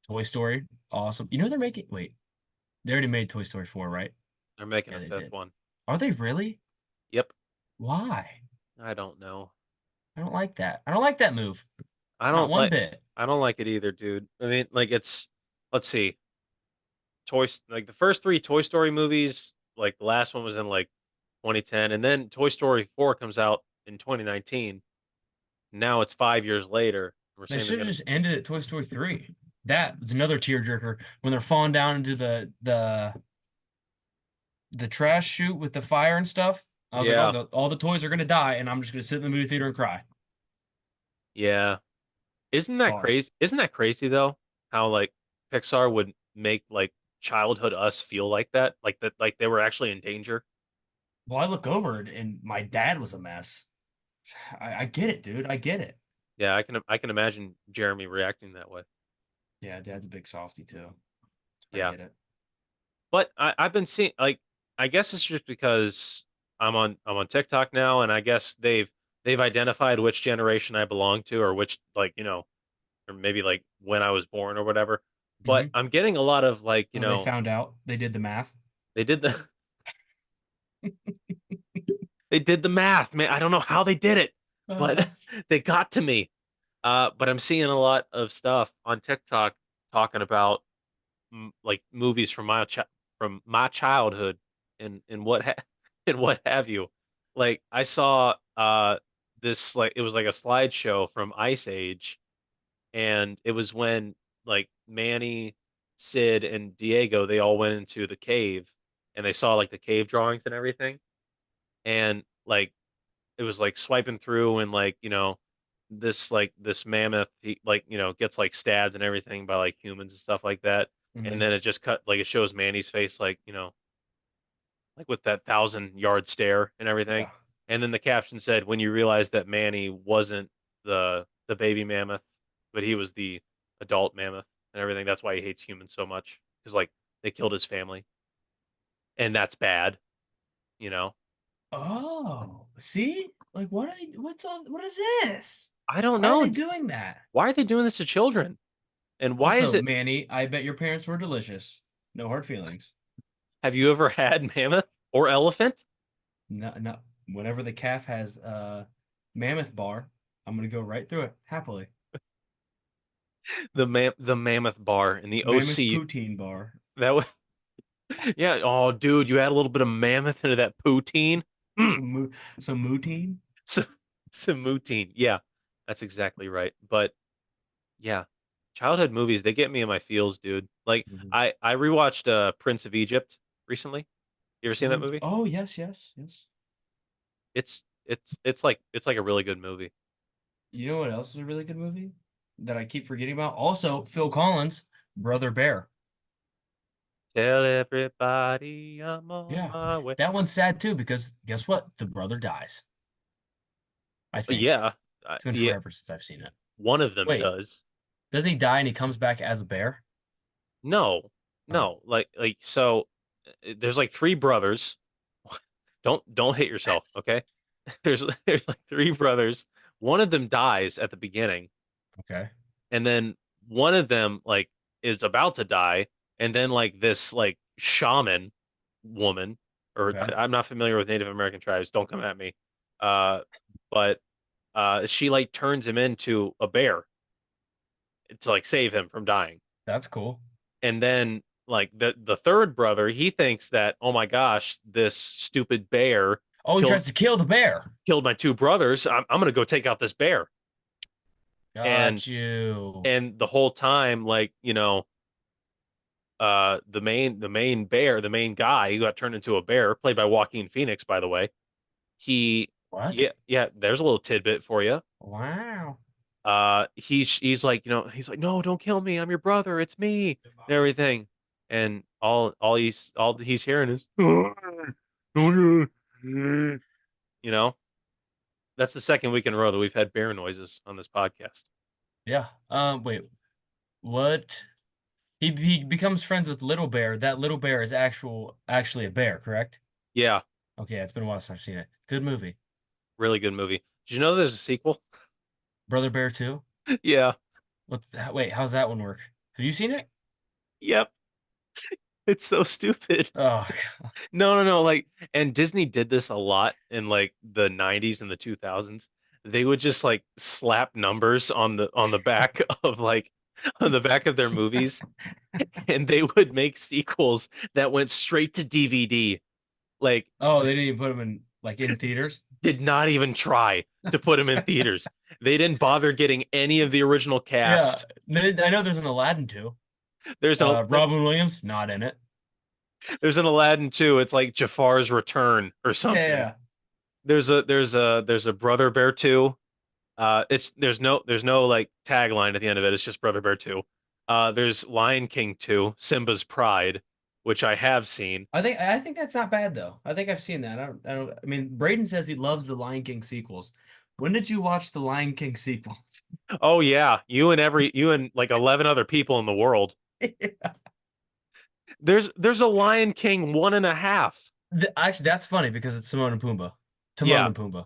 Toy Story, awesome. You know they're making wait, they already made Toy Story 4, right? they're making Yeah, a they fifth did. one. Are they really? Yep. Why? I don't know. I don't like that. I don't like that move. I Not don't one like bit. I don't like it either, dude. I mean, like it's let's see. Like the first three Toy Story movies, like the last one was in like 2010, and then Toy Story 4 comes out in 2019. Now it's 5 years later. We're They saying they're should have gonna just ended at Toy Story 3. That was another tearjerker when they're falling down into the trash chute with the fire and stuff. I was like, oh, Yeah, all the toys are gonna die, and I'm just gonna sit in the movie theater and cry. yeah. Isn't that Pause. crazy? Isn't that crazy though? How like Pixar would make like childhood us feel like that? Like they were actually in danger. Well, I look over it, and my dad was a mess. I get it, dude. I get it. Yeah, I can imagine Jeremy reacting that way. Yeah, dad's a big softie too. I Yeah. get it. But I've been seeing like I guess it's just because I'm on TikTok now, and I guess they've identified which generation I belong to, or which like or maybe like when I was born or whatever. But Hmm. I'm getting a lot of like Oh, they found out. They did the math. they did the they did the math, man. I don't know how they did it, but they got to me. But I'm seeing a lot of stuff on TikTok talking about like movies from my childhood and what and what have you. Like I saw this like it was like a slideshow from Ice Age, and it was when like Manny, Sid, and Diego they all went into the cave and they saw like the cave drawings and everything, and like it was like swiping through and like this mammoth he like gets like stabbed and everything by like humans and stuff like that, and Hmm. then it just cut like it shows Manny's face like like with that 1,000 yard stare and everything, Yeah. and then the caption said when you realize that Manny wasn't the baby mammoth but he was the adult mammoth and everything, that's why he hates humans so much because like they killed his family and that's bad you know Oh, see? Like, what is this? I don't Why are know. they doing that? Why are they doing this to children, and why is Also, it Manny, I bet your parents were delicious. No hard feelings. have you ever had mammoth or elephant? No, no. Whenever the calf has mammoth bar, I'm gonna go right through it happily. The mammoth bar in the Mammoth OC. poutine bar. That was yeah. Oh, dude, you add a little bit of mammoth into that poutine. Mm. Some moo some moutine. So, some moutine. Yeah, that's exactly right. But yeah, childhood movies they get me in my feels, dude. Like Mhm. I rewatched Prince of Egypt recently. You ever seen that movie? Oh, yes, yes, yes. It's like a really good movie. You know what else is a really good movie that I keep forgetting about? Also, Phil Collins, Brother Bear. Tell everybody I'm on Yeah. my way. That one's sad too because guess what? The brother dies. I think. Yeah, It's been yeah. forever since I've seen it. One of them Wait, does. doesn't he die and he comes back as a bear? No, Oh, no. Like so there's like three brothers. Don't hit yourself, okay? There's like three brothers. One of them dies at the beginning, okay. and then one of them like is about to die, and then like this like shaman woman, or Okay. I'm not familiar with Native American tribes, don't come at me. Uh but she like turns him into a bear to like save him from dying. That's cool. And then like the third brother, he thinks that, oh my gosh, this stupid bear Oh, he killed tries to kill the bear. killed my two brothers. I'm gonna go take out this bear. And Got you. the whole time, like, the main bear, the main guy who got turned into a bear, played by Joaquin Phoenix, by the way. He What? yeah, there's a little tidbit for you. Wow. He's like, he's like, no, don't kill me, I'm your brother, it's me, and everything. And all he's hearing is you know that's the second week in a row that we've had bear noises on this podcast. Yeah. Wait. What? He becomes friends with Little Bear. That Little Bear is actually a bear, correct? Yeah, Okay, it's been a while since I've seen it. Good movie. really good movie. Did you know there's a sequel? Brother Bear 2? Yeah. Wait, how's that one work? Have you seen it? Yep. It's so stupid. Oh, No, no, no. Like, and Disney did this a lot in like the 90s and the 2000s. They would just like slap numbers on the back of like on the back of their movies, and they would make sequels that went straight to DVD. Like, oh, they didn't even put them in like in theaters. did not even try to put them in theaters. They didn't bother getting any of the original Yeah, cast. I know there's an Aladdin too. There's an Robin Williams not in it. there's an Aladdin too. It's like Jafar's Return or Yeah, something. yeah. There's a Brother Bear 2. It's there's no like tagline at the end of it. It's just Brother Bear 2. There's Lion King 2, Simba's Pride, which I have seen. I think that's not bad though. I think I've seen that. I mean, Braden says he loves the Lion King sequels. When did you watch the Lion King sequel? Oh yeah, you and like 11 other people in the world. There's a Lion King 1.5. Actually, that's funny because it's Timon and Pumbaa. Timon Yeah, and Pumbaa.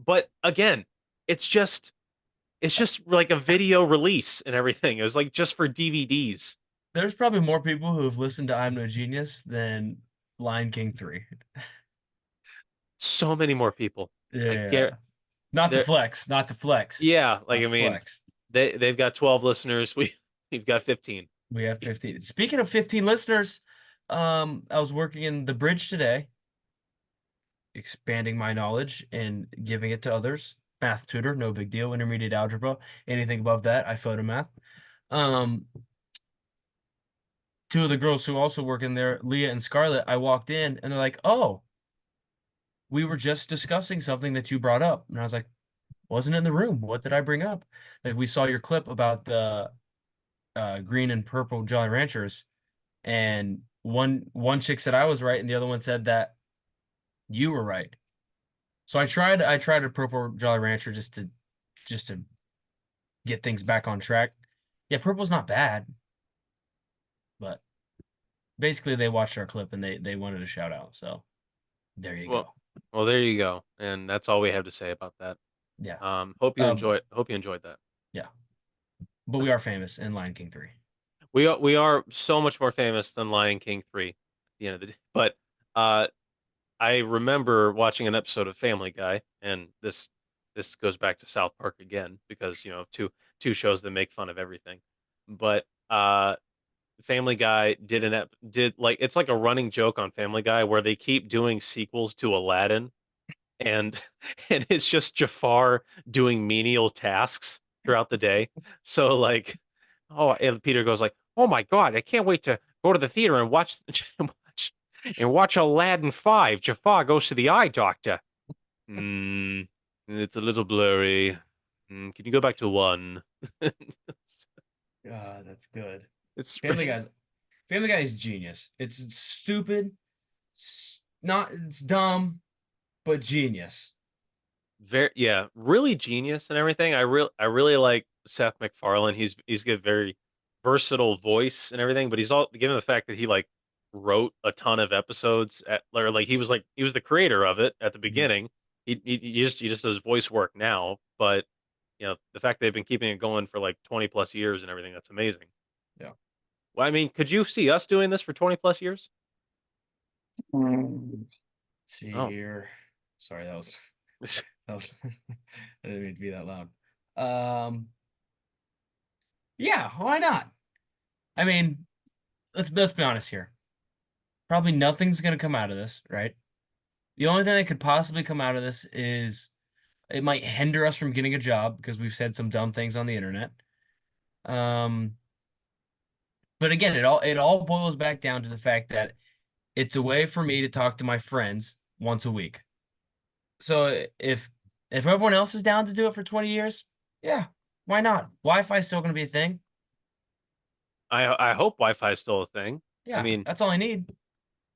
but again, it's just it's just like a video release and everything. It was like just for DVDs. There's probably more people who have listened to I'm No Genius than Lion King 3. So many more people. I get Yeah. Not to there. flex, not to flex, Yeah, like not I to mean, flex. they've got 12 listeners. We've got 15. We have 15. Speaking of 15 listeners, I was working in the bridge today, expanding my knowledge and giving it to others. Math tutor, no big deal. Intermediate algebra, anything above that, I photo math. Um, Two of the girls who also work in there, Leah and Scarlett, I walked in and they're like, "Oh, we were just discussing something that you brought up." And I was like, "Wasn't in the room. What did I bring up?" Like we saw your clip about the green and purple Jolly Ranchers, and one chick said I was right, and the other one said that you were right. So I tried a purple Jolly Rancher just to get things back on track. Yeah, purple's not bad, but basically they watched our clip and they wanted a shout out. So there you Well, go. well, there you go. And that's all we have to say about that. Yeah. Um, Hope you enjoyed that. yeah. But we are famous in Lion King 3. We are so much more famous than Lion King 3 at the end of the day. But uh I remember watching an episode of Family Guy, and this goes back to South Park again because, two shows that make fun of everything. But Family Guy did like it's like a running joke on Family Guy where they keep doing sequels to Aladdin, and and it's just Jafar doing menial tasks throughout the day. So like, oh, and Peter goes like, "Oh my God, I can't wait to go to the theater and watch watch Aladdin 5. Jafar goes to the eye doctor." It's a little blurry. Can you go back to 1? That's good. It's Family Guy's Family Guy is genius. It's stupid. It's dumb, but genius. very, yeah, really genius and everything. I really like Seth MacFarlane. He's got a very versatile voice and everything, but he's all given the fact that he like wrote a ton of episodes or like he was the creator of it at the Mhm. beginning. He just does voice work now, but the fact they've been keeping it going for like 20 plus years and everything, that's amazing. Yeah. Well, I mean, could you see us doing this for 20 plus years? Let's see Oh. here. Sorry, that was I didn't mean to be that loud. Um, yeah, why not? I mean, let's be honest here. Probably nothing's gonna come out of this, right? The only thing that could possibly come out of this is it might hinder us from getting a job because we've said some dumb things on the internet. Um, but again, it all boils back down to the fact that it's a way for me to talk to my friends once a week. So if everyone else is down to do it for 20 years, yeah, why not? Wi-Fi is still going to be a thing. I hope Wi-Fi is still a thing. I Yeah, mean, that's all I need.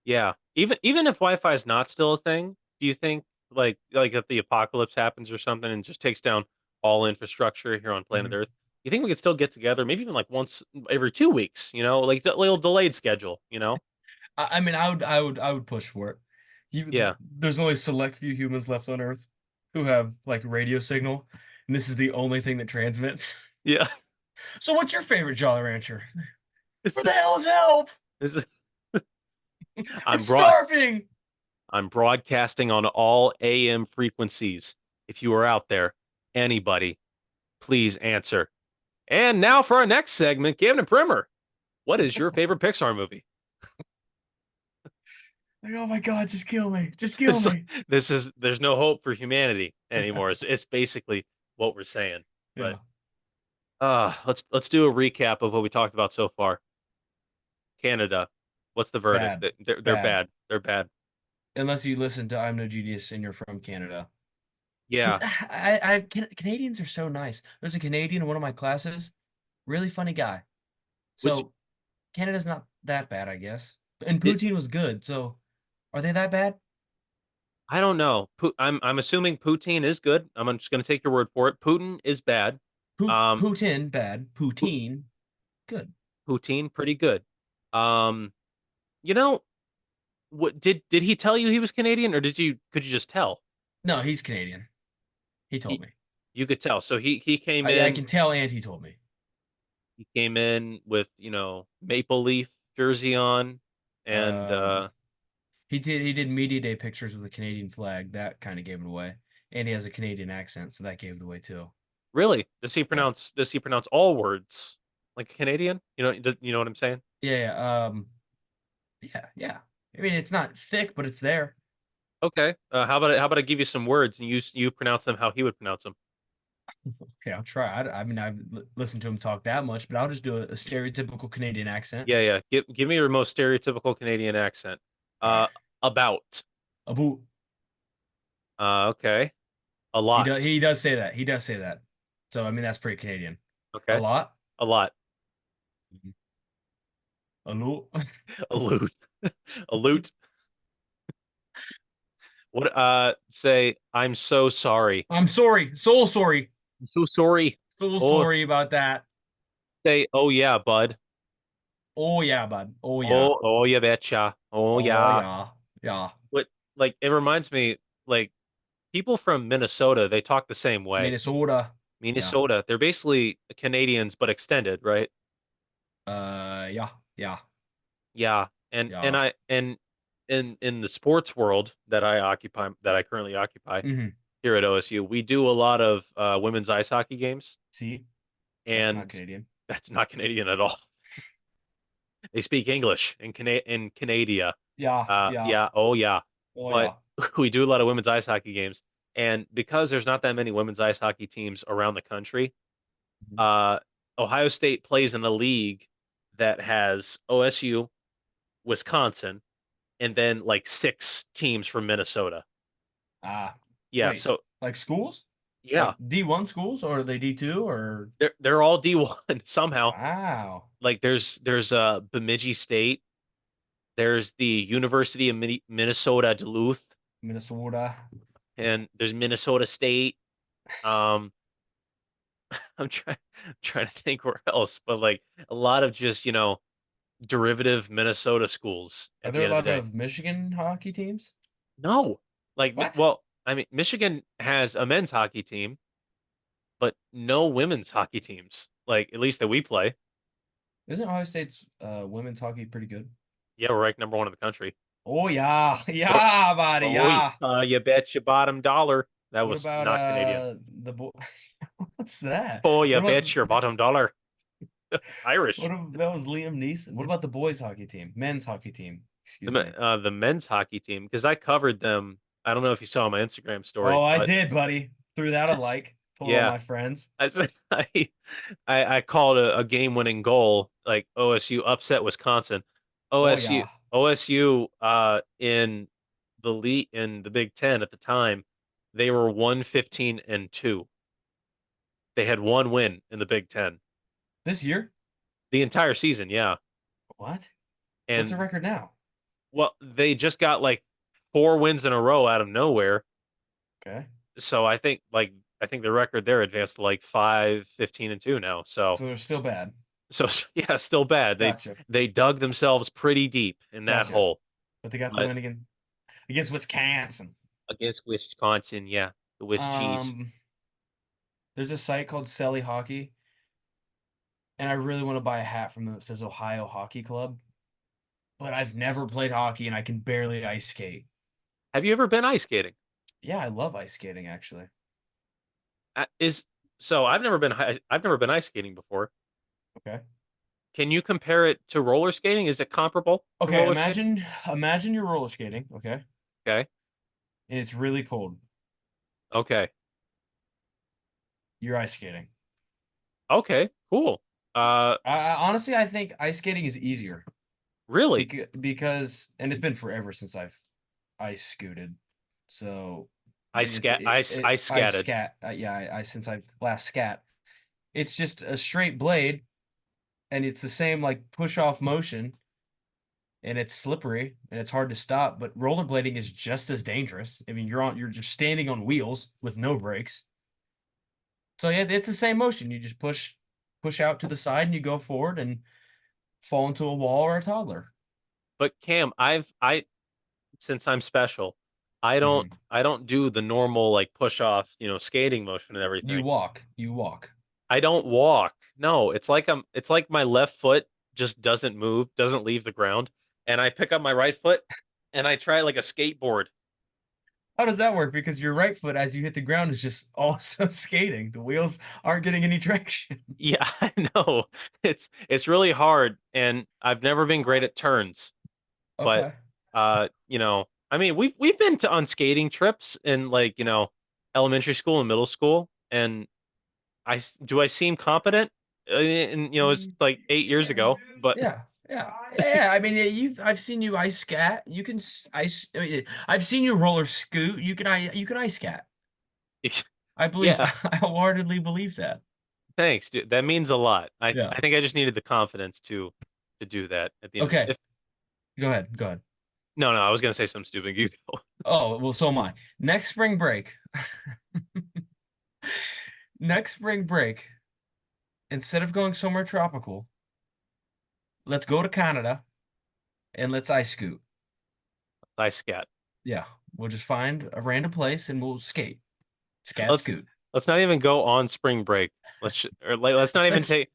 yeah. Even if Wi-Fi is not still a thing, do you think like if the apocalypse happens or something and just takes down all infrastructure here on planet Mhm. Earth, you think we could still get together, maybe even like once every 2 weeks, like the little delayed schedule? I mean, I would push for it. Yeah. There's only select few humans left on Earth who have like radio signal, and this is the only thing that transmits. Yeah. So, what's your favorite Jolly Rancher? This Where the hell is help? is It's I'm broad starving. I'm broadcasting on all AM frequencies. If you are out there, anybody, please answer. And now for our next segment, Gavin and Primer. What is your favorite Pixar movie? Like, oh my God, just kill me. Just kill me. There's no hope for humanity anymore. It's basically what we're saying. But Yeah, let's do a recap of what we talked about so far. Canada, what's the verdict? bad, They're bad. bad. They're bad. Unless you listen to I'm No Genius and you're from Canada. But Yeah. Canadians are so nice. There's a Canadian in one of my classes, really funny guy. Which So Canada's not that bad, I guess. And it Poutine was good. So are they that bad? I don't know. I'm assuming Poutine is good. I'm just gonna take your word for it. Putin is bad. Um, Putin bad. Pu- Poutine good. Poutine pretty good. Um, you know what? Did he tell you he was Canadian, or could you just tell? No, he's Canadian. He told He, me. you could tell. So he came I in. can tell, and he told me. He came in with Maple Leaf jersey on, and Um, he did media day pictures with the Canadian flag. That kind of gave it away. And he has a Canadian accent, so that gave it away too. really, Yeah. does he pronounce all words like a Canadian? You know what I'm saying? Yeah, yeah. Yeah, yeah. I mean, it's not thick, but it's there. Okay. How about I give you some words and you pronounce them how he would pronounce them? Okay, I'll try. I mean, I've listened to him talk that much, but I'll just do a stereotypical Canadian accent. Yeah, yeah. Give me your most stereotypical Canadian accent. All right. About. Abu. Okay. A He does. lot. He does say that. He does say that. So I mean, that's pretty Canadian. A Okay. lot. A lot. A lot. A loot. A loot. What? Say I'm so sorry. I'm sorry. So sorry. I'm so sorry. So Oh, sorry about that. say oh yeah, bud. Oh yeah, bud. Oh yeah. Oh you betcha. Oh Oh yeah. yeah. Yeah. What? Like it reminds me like people from Minnesota. They talk the same way. Minnesota. Yeah. Minnesota. They're basically Canadians but extended, right? Yeah. Yeah. Yeah, and Yeah. I and in the sports world that I currently occupy Hmm. here at OSU, we do a lot of women's ice hockey games, See, that's not and Canadian. that's not Canadian at all. They speak English in Canada. Yeah. Yeah. Yeah, oh yeah, Oh but yeah. we do a lot of women's ice hockey games, and because there's not that many women's ice hockey teams around the country, Mhm. uh, Ohio State plays in a league that has OSU, Wisconsin, and then like six teams from Minnesota. Ah, Yeah, wait. so Like schools? yeah, Like D1 schools, or are they D2 or? they're all D1 somehow. Wow. Like there's Bemidji State, there's the University of Minnesota Duluth, Minnesota. and there's Minnesota State. Um, I'm trying to think where else, but like a lot of just derivative Minnesota schools Are at there the a end of the lot day. of Michigan hockey teams? No, like What? well, I mean Michigan has a men's hockey team, but no women's hockey teams. Like at least that we play. Isn't Ohio State's women's hockey pretty good? Yeah, we're ranked number one in the country. Oh yeah. Oh, Yeah, buddy. Yeah. you bet your bottom dollar. That What was about not Canadian. the boy? What's that? Oh, What you about bet your bottom dollar. Irish. That was Liam Neeson. What about the boys hockey team? Men's hockey team. Excuse me. The men's hockey team because I covered them. I don't know if you saw my Instagram story, Oh, I but did, buddy. Threw that a like. Told all yeah, my friends. I I called a game-winning goal like OSU upset Wisconsin. Oh OSU yeah. OSU in the league in the Big Ten at the time, they were 115-2. They had one win in the Big Ten This year? the entire season, yeah. What? What's the And record now? well, they just got like four wins in a row out of nowhere. Okay. So I think the record there advanced to like 5-15-2 now. So they're still bad. So yeah, still bad. Gotcha. They dug themselves pretty deep in that Gotcha. hole. But they got the But win against Wisconsin. against Wisconsin, yeah, the Wis cheese. Um, there's a site called Selly Hockey, and I really want to buy a hat from them that says Ohio Hockey Club, but I've never played hockey and I can barely ice skate. Have you ever been ice skating? Yeah, I love ice skating actually. Is so I've never been ice skating before. Okay. Can you compare it to roller skating? Is it comparable to Okay, roller skating? imagine you're roller skating, okay? Okay. And it's really cold. Okay. You're ice skating. Okay. Cool. Uh, Honestly, I think ice skating is easier really? because and it's been forever since I've ice scooted. So I I scatted. scat yeah, I since I've last scat. It's just a straight blade and it's the same like push off motion and it's slippery and it's hard to stop, but rollerblading is just as dangerous. I mean, you're just standing on wheels with no brakes. So yeah, it's the same motion. You just push out to the side and you go forward and fall into a wall or a toddler. But Cam, I since I'm special, Hmm. I don't do the normal like push off, skating motion and You everything. walk, you walk. I don't walk. No, it's like my left foot just doesn't move, doesn't leave the ground, and I pick up my right foot and I try like a skateboard. How does that work? Because your right foot, as you hit the ground, is just also skating. The wheels aren't getting any traction. Yeah, I know. It's really hard and I've never been great at turns, but Okay. I mean, we've been to on skating trips in like, elementary school and middle school and I seem competent? And it's Mm, like 8 years ago, but yeah, yeah. I mean, I've seen you ice scat. You can ice. I mean, I've seen you roller scoot. You can ice scat. I believe. yeah, I wholeheartedly believe that. thanks, dude. That means a lot. Yeah. I think I just needed the confidence to do that at the end of Okay. if Go ahead. Go ahead. no, I was gonna say something stupid. You go. Oh, well, so am I. Next spring break. Next spring break, instead of going somewhere tropical, let's go to Canada and let's ice scoot. I scat. Yeah, we'll just find a random place and we'll skate. Scat Let's scoot. let's not even go on spring break. Let's not even Let's take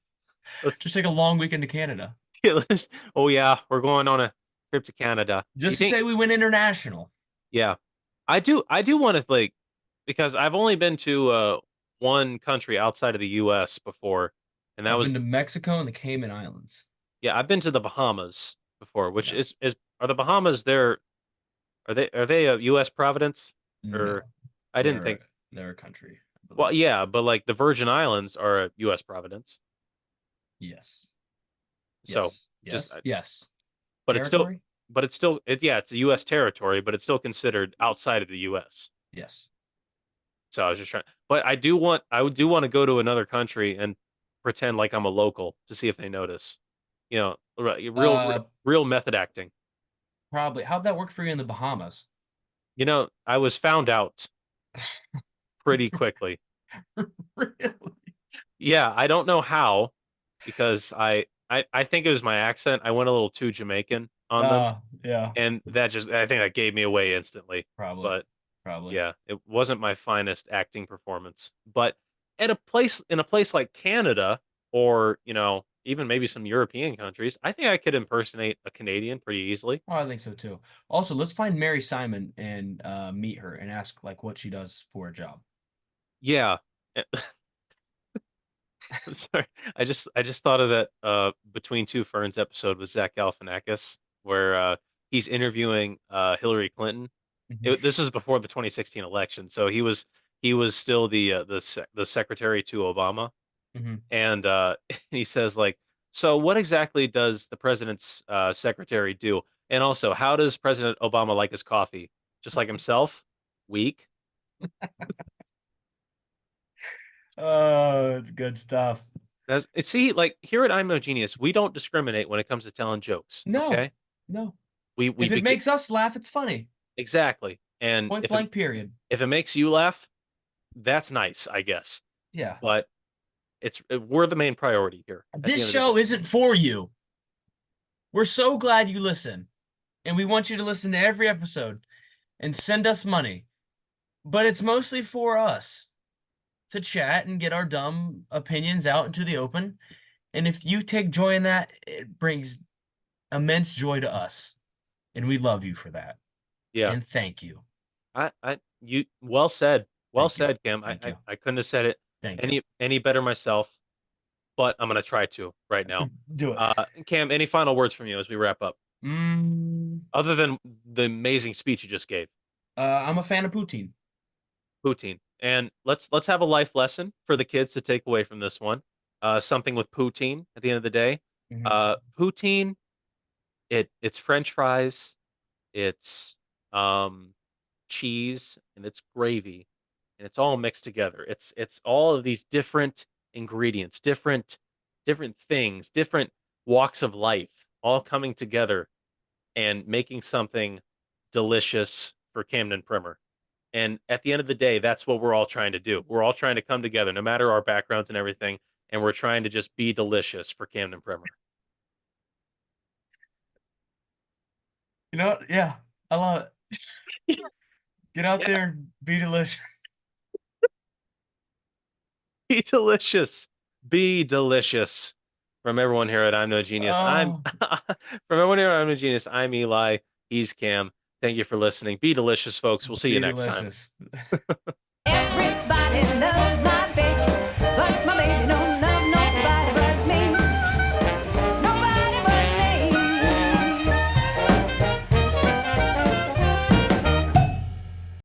let's just take a long weekend to Canada. let's oh yeah, we're going on a trip to Canada. You Just to think say we went international. yeah. I do want to like because I've only been to one country outside of the US before and that I've was been to Mexico and the Cayman Islands. yeah, I've been to the Bahamas before, which Yeah. is are the Bahamas there are they a US providence or No, I didn't they're think they're a country, I well believe. yeah, but like the Virgin Islands are a US providence. Yes. So Yes. just Yes. Yes. but it's still Territory? yeah, it's a US territory, but it's still considered outside of the US. Yes. So I was just trying but I do want to go to another country and pretend like I'm a local to see if they notice. Uh, Real method acting. Probably. How'd that work for you in the Bahamas? I was found out pretty quickly. Really? Yeah, I don't know how because I think it was my accent. I went a little too Jamaican on them, Yeah. and that just I think that gave me away instantly. Probably. But Probably. yeah, it wasn't my finest acting performance. But at a place like Canada or, even maybe some European countries, I think I could impersonate a Canadian pretty easily. Oh, I think so too. Also, let's find Mary Simon and meet her and ask like what she does for a job. Yeah. I'm sorry. I just thought of that Between Two Ferns episode with Zach Galifianakis where he's interviewing Hillary Clinton. This is before the 2016 election, so he was still the secretary to Obama, Hmm. and he says like, so what exactly does the president's secretary do? And also, how does President Obama like his coffee? Just like himself? Weak? Oh, it's good stuff. See, like here at I'm No Genius, we don't discriminate when it comes to telling jokes. No, Okay, no. we If it begin makes us laugh, it's funny. exactly, and Point if it blank, period. if it makes you laugh, that's nice, I guess. Yeah. But we're the main priority here at the This end of the day. show isn't for you. We're so glad you listen, and we want you to listen to every episode and send us money. But it's mostly for us to chat and get our dumb opinions out into the open. And if you take joy in that, it brings immense joy to us. And we love you for that. Yeah, And thank you. you well said, well Thank you. said, Kim. I, Thank I you. I couldn't have said it Thank you. any better myself, but I'm gonna try to right now. Do it. Cam, any final words from you as we wrap up, Mm, other than the amazing speech you just gave? I'm a fan of Poutine. Poutine. And let's have a life lesson for the kids to take away from this one. Something with poutine at the end of the day. Mhm. Poutine, it's French fries, it's um cheese, and it's gravy, and it's all mixed together. It's all of these different ingredients, different things, different walks of life, all coming together and making something delicious for Camden Primer. And at the end of the day, that's what we're all trying to do. We're all trying to come together, no matter our backgrounds and everything, and we're trying to just be delicious for Camden Primer. You know what? Yeah, I love it. Get out Yeah, there and be delicious. be delicious. Be delicious. From everyone here at I'm No Genius, I'm Oh, from everyone here at I'm No Genius, I'm Eli. He's Cam. Thank you for listening. Be delicious, folks. We'll see you be next time. delicious. Everybody loves